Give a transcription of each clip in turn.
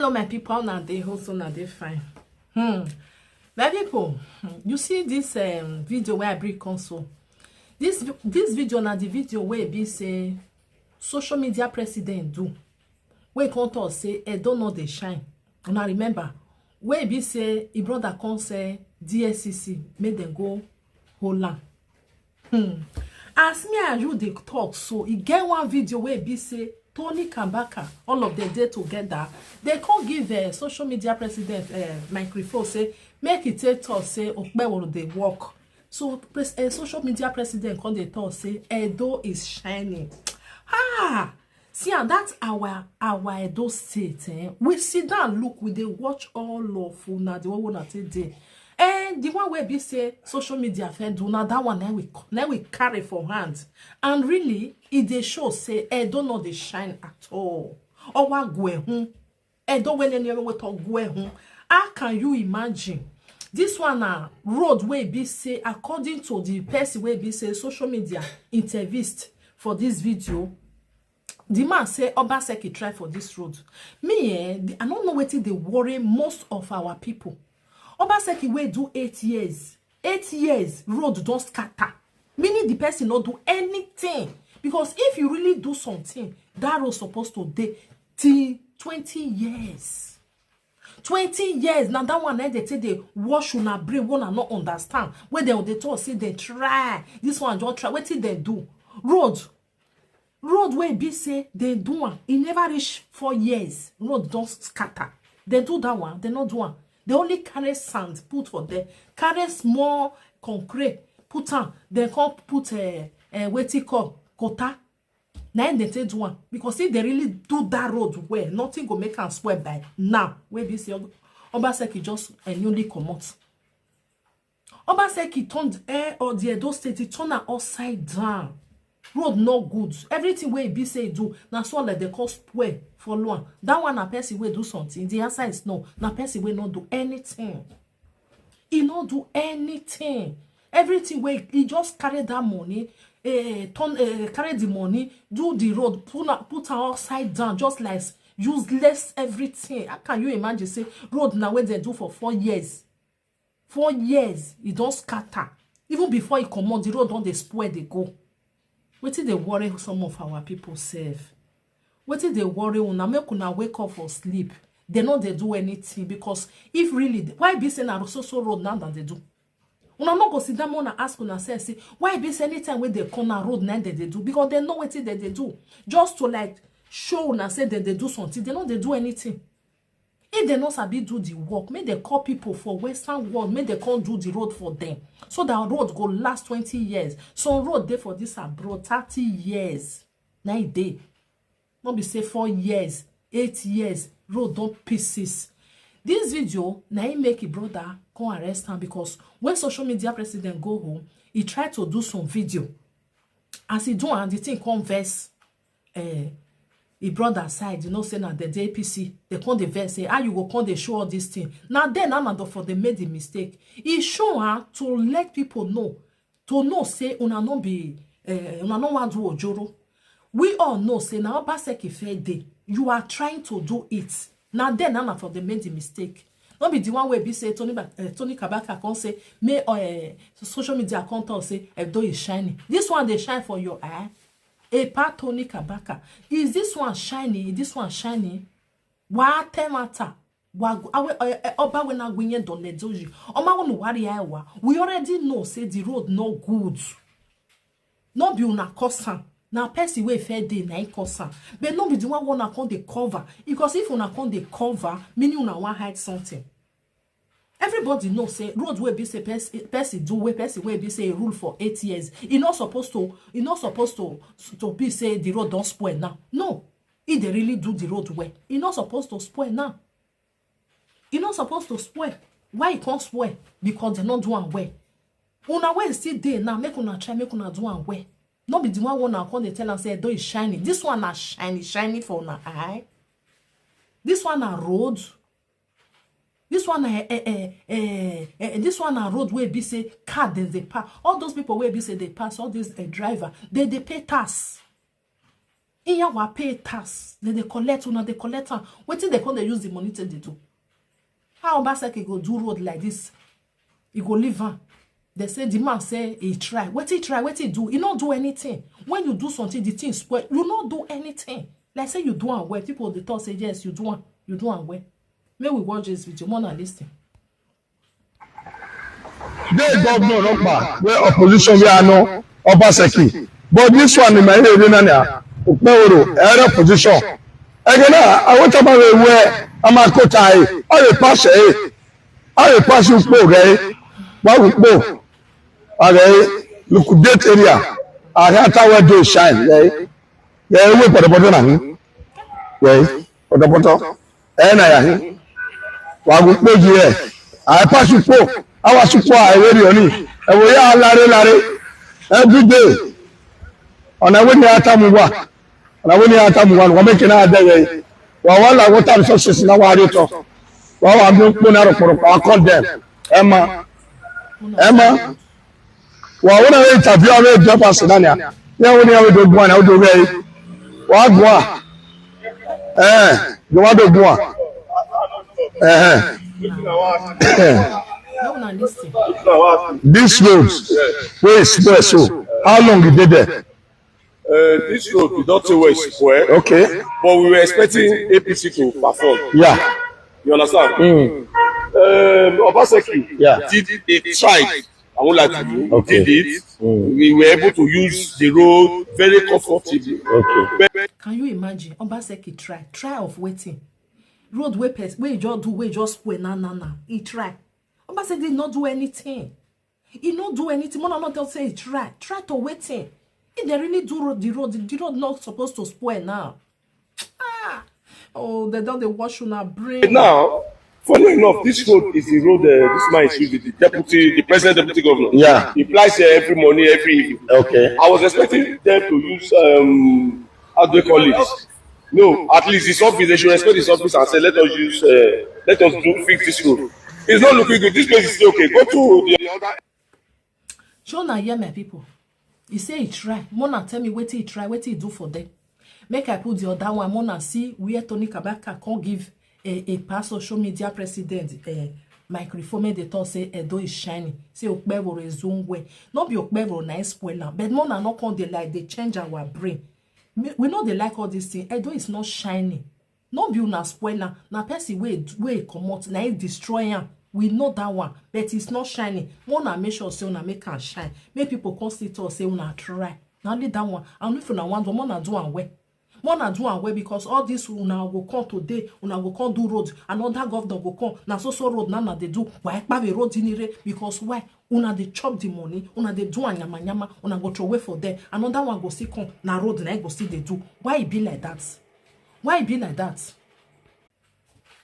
Hello, my people. Now they also now they fine. My people, you see this video where I bring console. This video now the video where be say social media president do. Where come to say I don't know they shine. And I remember where be say he brother come say DSCC made them go Holland. As me and you they talk, so he get one video where be say Tony Kabaka, all of them there together. They can't give social media president microphone say make it take talk say where will they work. So social media president come they talk say Edo is shining. See, and that's our Edo state. We sit down look, we they watch all of una the one that day. And the one where be say social media fair do now that one now we carry for hands. And really, it they show say don't know they shine at all. Or what go don't when anyone we talk go. How can you imagine? This one road where be say according to the person where be say social media interviewed for this video. The man say Obaseki try for this road. Me I don't know what they worry most of our people. Obaseki wey do 8 years. 8 years, road don't scatter. Meaning the person not do anything. Because if you really do something, that road supposed to dey till 20 years. 20 years. Now that one they say they wash una brain, wanna not understand. When they talk, say they try. This one don't try. What did they do? Road where be say they do one. It never reach 4 years. Road don't scatter. They do that one. They not do one. They only carry sand, put for there. Carry small concrete, put on. They can't put what you call quota. Now they take one. Because if they really do that road well, nothing go make them swear by now. Where be say Obaseki just newly come out. Obaseki turned or the Edo state, he turned her upside down. Road no good. Everything where be say do. Now so like they call spoil for long. That one a person will do something. The answer is no. Now person will not do anything. He not do anything. Everything where he just carry that money, carry the money, do the road, put her upside down, just like useless everything. How can you imagine say road now where they do for 4 years? 4 years, it don't scatter. Even before it come on, the road don't they spoil they go. What did they worry some of our people save? What did they worry una make una wake up for sleep? They know they do anything because if really why be saying na so road now that they do? Una not go sit down and ask una say why be say anytime when they corner road now that they do because they know what it that they do just to like show una say that they do something. They know they do anything. If they not sabi do the work, may they call people for Western world, may they can't do the road for them. So that road go last 20 years. Some road there for this abroad 30 years. 9 days. Not be say 4 years, 8 years, road don't pieces. This video, now he make a brother come arrest him because when social media president go home, he tried to do some video. As he do and the thing converse he brother side, you know, say now the JPC, they come the verse, say, you go come they show all this thing. Now then, for they made the mistake. He show her to let people know, to know, say, una no be, una no want do ojoro. We all know, say, now Obaseki fair day, you are trying to do it. Now then, for they made the mistake. Not be the one where be say Tony Kabaka can say, may social media account say, Edo is shining. This one they shine for your eye. Epa Tony Kabaka. Is this one shiny? This one shiny? Wa temata. Wa oba when I win don le doji. Oma wonu wari ewa. We already know say the road no good. No be una kosan. Na person wey fair day na kosan. But no be the one wanna come the cover. Because if una come the cover, meaning una want hide something. Everybody knows say road where be say person do way person where be say rule for 8 years. He not supposed to be say the road don't spoil now. No. If they really do the road well, he not supposed to spoil now. He not supposed to spoil. Why he can't spoil? Because they not doing well. Una way still there now, make una try, make una do one well. Not be the one wanna come they tell and say though is shiny. This one are shiny for una eye. This one are road. This one this one a road where be say car they pass. All those people where be say they pass, all these driver, they pay tax. In our pay tax, they collect una they collect am. Wetin they come they use the money to they do. How Obaseki go do road like this? He go leave am. They say the man say he try. What he try? What he do? He not do anything. When you do something, the thing spoil. You not do anything. Like say you do am well. People they talk say yes, you do am well. May we watch this video. More than listen. They governor not bad. Where opposition we are no Obaseki. But this one in my area, Ukpeworo, era position. Again, I want to know where I'm a coach. I pass it. I pass you go. Why we go? Okay, liquidate area. I have to where do shine. Yeah, wait for the button. Yeah, for the button. I why we go here? I pass you go. I was support. I ready on it. And we are lare every day. On a winning atamuwa. On a winning atamuwa. We make another day. Well, what are resources now? What are you talking? Well, I'm not going to call them. Emma. Well, when I interview, I will jump as Dania. Yeah, when I do one, I will do it. What go? You want to go? This road, where is square? So, how long you did there? This road we don't say where it's square. Okay. But we were expecting APC to perform. Yeah. You understand? Obaseki did a try. I won't lie to you. Okay. Did it. We were able to use the road very comfortably. Okay. Can you imagine? Obaseki try of waiting. Road where you just do, where just square na. He try. Obaseki did not do anything. He not do anything. Mona not say he try to waiting. If they really do the road not supposed to spoil now. Oh, they don't wash on our brain. Now, funny enough, this road is the road this man is using, the president deputy governor. Yeah. He flies here every morning, every evening. Okay. I was expecting them to use how do they call it? No, at least his office, they should respect his office and say, let us fix this road. It's not looking good. This place is still okay. Go to the other. Shona hear my people. He say he try. Mona tell me what he try, what he do for them. Make I put the other one. Mona see where Tony Kabaka can't give a pass social media president microphone. They talk say Edo is shining. Say Okpeboro is own way. Not be Okpeboro nice spoiler. But Mona not come they like they change our brain. We know they like all these things. Edo is not shining. Not be una spoiler. Na person way come out. Na it destroy him. We know that one, but it's not shining. Mona make sure say una make can shine. Make people come sit or say una try. Now only that one. And if una want, Mona do and way. Mona do and way because all this una go come today. Una go come do road. Another governor go come. Na so road na they do. Why have a road in here? Because why? Una they chop the money. Una they do and yama. Una go throw away for them. Another one go see come na road na go see they do. Why it be like that? Why it be like that?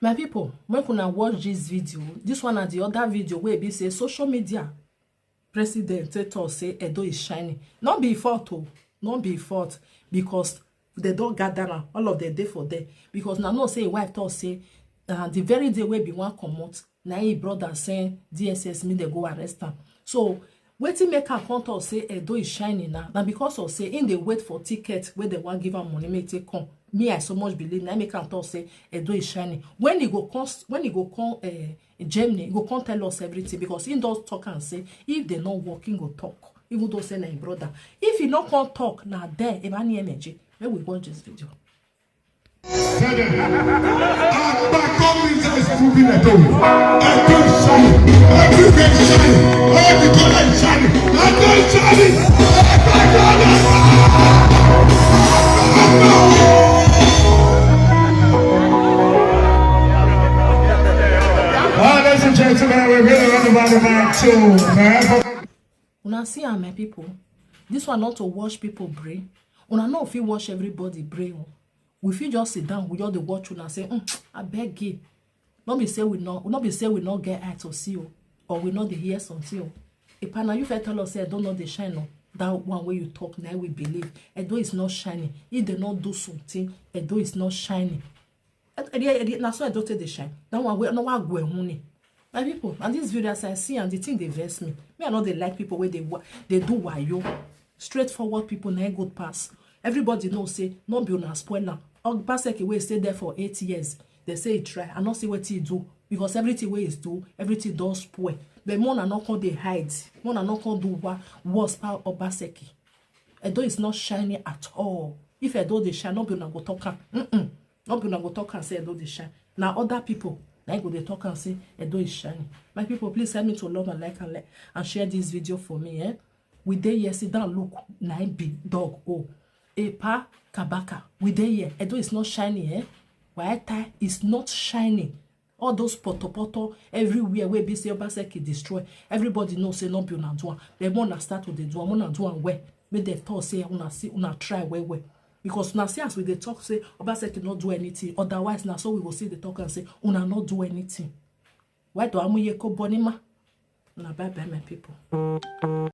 My people, when you watch this video, this one and the other video where be say social media president say Edo is shining. Not be fault, not be fault, because they don't gather all of the day for them. Because now no say wife talk say the very day where be one come out, now he brother saying DSS me they go arrest him. So wetin make her come talk say Edo is shining now. Now because of say in they wait for ticket where they want give am money make take come. Me, I so much believe. Now make him talk say Edo is shining. When he go come Germany, he go come tell us everything because he does talk and say if they not working, go talk. Even though say na him brother. If he not come talk, now there any energy. When we watch this video. Ladies and gentlemen, we're really running about the mic too. Una see how my people. This one not to wash people brain. Una know if you wash everybody brain. We feel just sit down, we just the watch una say, I beg you. Not be say we not get eye to see you, or we not the hear something. If now you tell us say I don't know the shine no. That one way you talk now we believe. Edo is not shining. If they not do something, Edo is not shining. Now so I don't take the shine. That one way no one go honey. My people, and this video as I see and the thing they vex me. Me I know they like people where they do wayo. Straightforward people na good pass. everybody know say no be una spoil am. Obaseki wey stay there for 8 years, they say he try, I not see what he do, because everything wey is do, everything does spoil. But more not come they hide, more not come do what worse part Obaseki. Edo is not shiny at all. If Edo they shine, no be una go talk am. No be una go talk and say Edo they shine. Now other people, like go they talk and say Edo is shining. My people, please help me to love and like and share this video for me. We dey here, sit down, look, nine big dog. Oh, Epa Kabaka. We dey here. Edo is not shiny, Waita is not shining. All those poto everywhere where be say Obaseki destroy. Everybody knows say no be una do. They wanna start with the do. Wanna do and where. Make they talk say una see una try where. Because now see as we they talk say Obaseki not do anything. Otherwise now so we will see the talk and say una not do anything. Why do amu yeko bonima? Una bye bye my people.